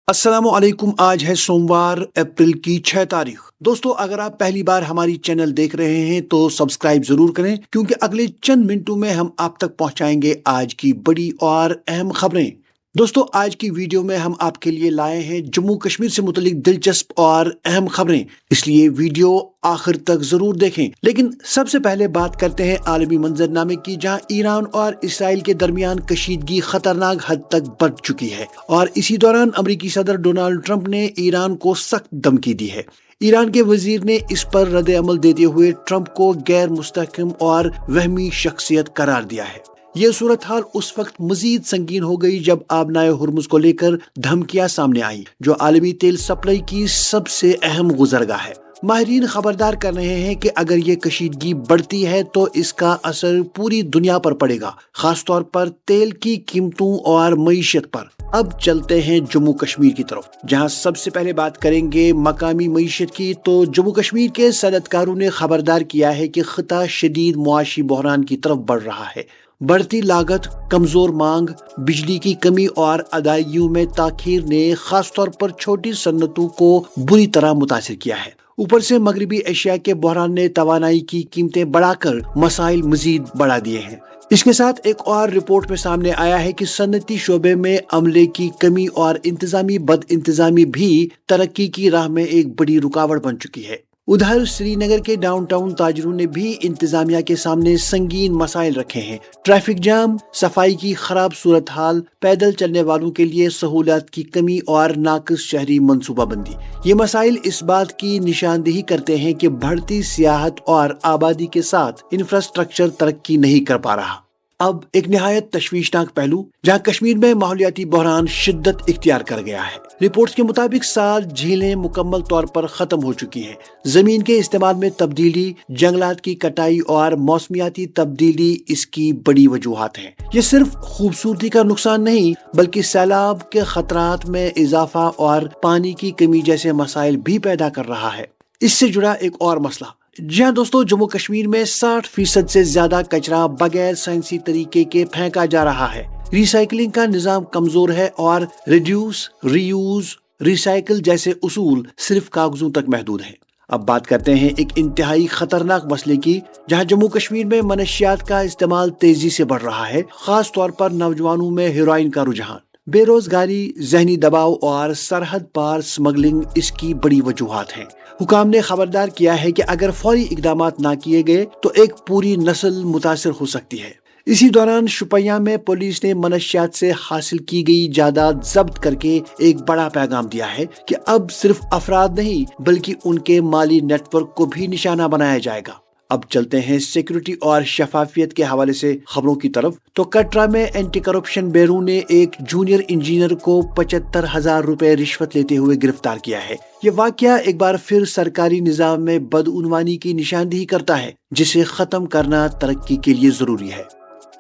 अस्सलाम वालेकुम। आज है सोमवार अप्रैल की 6 तारीख। दोस्तों, अगर आप पहली बार हमारी चैनल देख रहे हैं तो सब्सक्राइब जरूर करें, क्योंकि अगले चंद मिनटों में हम आप तक पहुंचाएंगे आज की बड़ी और अहम खबरें। दोस्तों, आज की वीडियो में हम आपके लिए लाए हैं जम्मू कश्मीर से मुतल्लिक दिलचस्प और अहम खबरें, इसलिए वीडियो आखिर तक जरूर देखें। लेकिन सबसे पहले बात करते हैं आलमी मंजरनामे की, जहां ईरान और इसराइल के दरमियान कशीदगी खतरनाक हद तक बढ़ चुकी है और इसी दौरान अमेरिकी सदर डोनाल्ड ट्रंप ने ईरान को सख्त धमकी दी है। ईरान के वजीर ने इस पर रद्द अमल देते हुए ट्रंप को गैर मुस्तहकम और वहमी शख्सियत करार दिया है। यह सूरत हाल उस वक्त मजीद संगीन हो गई जब आबनाए हुर्मुज को लेकर धमकियां सामने आई, जो आलमी तेल सप्लाई की सबसे अहम गुजरगाह है। माहिरीन खबरदार कर रहे हैं कि अगर ये कशीदगी बढ़ती है तो इसका असर पूरी दुनिया पर पड़ेगा, खासतौर पर तेल की कीमतों और मईशत पर। अब चलते हैं जम्मू कश्मीर की तरफ, जहां सबसे पहले बात करेंगे मकामी मईशत की। तो जम्मू कश्मीर के सनतकारों ने खबरदार किया है कि खिता शदीद मुआशी बहरान की तरफ बढ़ रहा है। बढ़ती लागत, कमजोर मांग, बिजली की कमी और अदायगियों में ताखीर ने खासतौर पर छोटी सन्नतों को बुरी तरह मुतासिर किया है। ऊपर से मगरबी एशिया के बहरान ने तवानाई की कीमतें बढ़ाकर मसाइल मजीद बढ़ा दिए हैं। इसके साथ एक और रिपोर्ट में सामने आया है कि सनती शोबे में अमले की कमी और इंतजामी बद इंतजामी भी तरक्की की राह में एक बड़ी रुकावट बन चुकी है। उधर श्रीनगर के डाउनटाउन ताजरों ने भी इंतजामिया के सामने संगीन मसाइल रखे हैं। ट्रैफिक जाम, सफाई की खराब सूरत हाल, पैदल चलने वालों के लिए सहूलियात की कमी और नाकिस शहरी मनसूबाबंदी, ये मसाइल इस बात की निशानदेही करते हैं कि बढ़ती सियाहत और आबादी के साथ इंफ्रास्ट्रक्चर तरक्की नहीं कर पा रहा। अब एक निहायत तशवीशनाक पहलू, जहां कश्मीर में माहौलियाती बहरान शिद्दत इख्तियार कर गया है। रिपोर्ट्स के मुताबिक 7 झीलें मुकम्मल तौर पर खत्म हो चुकी हैं। जमीन के इस्तेमाल में तब्दीली, जंगलात की कटाई और मौसमियाती तब्दीली इसकी बड़ी वजूहात हैं। ये सिर्फ खूबसूरती का नुकसान नहीं, बल्कि सैलाब के खतरात में इजाफा और पानी की कमी जैसे मसाइल भी पैदा कर रहा है। इससे जुड़ा एक और मसला, जी हाँ दोस्तों, जम्मू कश्मीर में 60% से ज्यादा कचरा बगैर साइंसी तरीके के फेंका जा रहा है। रिसाइकलिंग का निजाम कमजोर है और रिड्यूस, रीयूज, रिसाइकल जैसे उसूल सिर्फ कागजों तक महदूद हैं। अब बात करते हैं एक इंतहाई खतरनाक मसले की, जहां जम्मू कश्मीर में मनशियात का इस्तेमाल तेजी से बढ़ रहा है, खास तौर पर नौजवानों में हेरोइन का रुझान। बेरोजगारी, जहनी दबाव और सरहद पार स्मगलिंग इसकी बड़ी वजूहात हैं। हुकाम ने खबरदार किया है कि अगर फौरी इकदामात ना किए गए तो एक पूरी नस्ल मुतासिर हो सकती है। इसी दौरान शुपियां में पुलिस ने मनशियात से हासिल की गई जायदाद जब्त करके एक बड़ा पैगाम दिया है कि अब सिर्फ अफराद नहीं, बल्कि उनके माली नेटवर्क को भी निशाना बनाया जाएगा। अब चलते हैं सिक्योरिटी और शफाफियत के हवाले से खबरों की तरफ। तो कटरा में एंटी करप्शन ब्यूरो ने एक जूनियर इंजीनियर को 75,000 रुपए रिश्वत लेते हुए गिरफ्तार किया है। ये वाकया एक बार फिर सरकारी निजाम में बदउनवानी की निशानदेही करता है, जिसे खत्म करना तरक्की के लिए जरूरी है।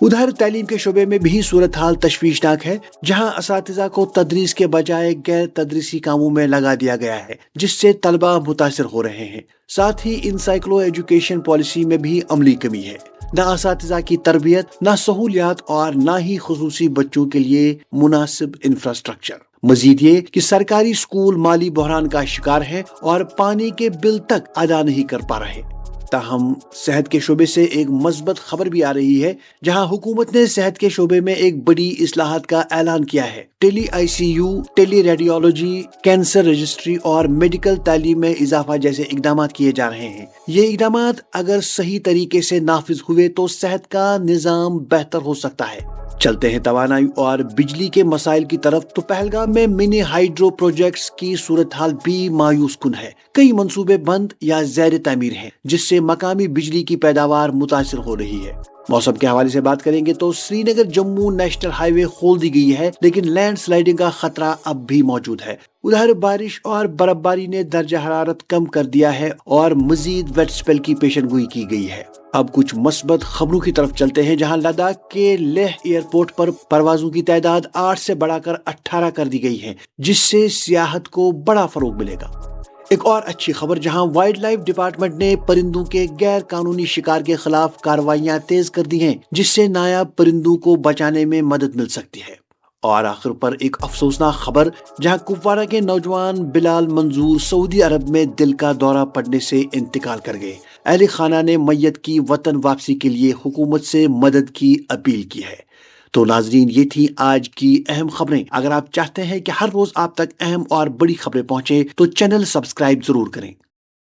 उधर तालीम के शोबे में भी सूरत हाल तशवीशनाक है, जहां असातिज़ा को तदरीस के बजाय गैर तदरीसी कामों में लगा दिया गया है, जिससे तलबा मुतासिर हो रहे हैं। साथ ही इन साइक्लो एजुकेशन पॉलिसी में भी अमली कमी है। न असातिज़ा की तरबियत, न सहूलियात और न ही खुसूसी बच्चों के लिए मुनासिब इंफ्रास्ट्रक्चर। मजीद ये कि सरकारी स्कूल माली बहरान का शिकार है और पानी के बिल तक अदा नहीं कर पा रहे। ताहम सेहत के शोबे से एक मस्बत खबर भी आ रही है, जहां हुकूमत ने सेहत के शोबे में एक बड़ी इस्लाहात का ऐलान किया है। Tele ICU, tele radiology, cancer registry और मेडिकल तालीम में इजाफा जैसे इकदाम किए जा रहे हैं। ये इकदाम अगर सही तरीके से नाफिज हुए तो सेहत का निजाम बेहतर हो सकता है। चलते हैं तवानाई और बिजली के मसाइल की तरफ। तो पहलगाम में मिनी हाइड्रो प्रोजेक्ट्स की सूरत हाल भी मायूस कुन है। कई मंसूबे बंद या ज़ैर तामीर हैं, जिससे मकामी बिजली की पैदावार मुतासिर हो रही है। मौसम के हवाले से बात करेंगे तो श्रीनगर जम्मू नेशनल हाईवे खोल दी गई है, लेकिन लैंड स्लाइडिंग का खतरा अब भी मौजूद है। उधर बारिश और बर्फबारी ने दर्जा हरारत कम कर दिया है और मजीद वेट स्पेल की पेशनगोई की गई है। अब कुछ मस्बत खबरों की तरफ चलते हैं, जहां लद्दाख के लेह एयरपोर्ट पर परवाजों की तादाद 8 से बढ़ाकर 18 कर दी गई है, जिससे सियाहत को बड़ा फरोग मिलेगा। एक और अच्छी खबर, जहां वाइल्ड लाइफ डिपार्टमेंट ने परिंदों के गैर कानूनी शिकार के खिलाफ कार्रवाइयां तेज कर दी हैं, जिससे नायाब परिंदों को बचाने में मदद मिल सकती है। اور آخر پر ایک افسوسناک خبر، جہاں کپوارہ کے نوجوان بلال منظور سعودی عرب میں دل کا دورہ پڑنے سے انتقال کر گئے۔ اہل خانہ نے میت کی وطن واپسی کے لیے حکومت سے مدد کی اپیل کی ہے۔ تو ناظرین، یہ تھی آج کی اہم خبریں۔ اگر آپ چاہتے ہیں کہ ہر روز آپ تک اہم اور بڑی خبریں پہنچے تو چینل سبسکرائب ضرور کریں۔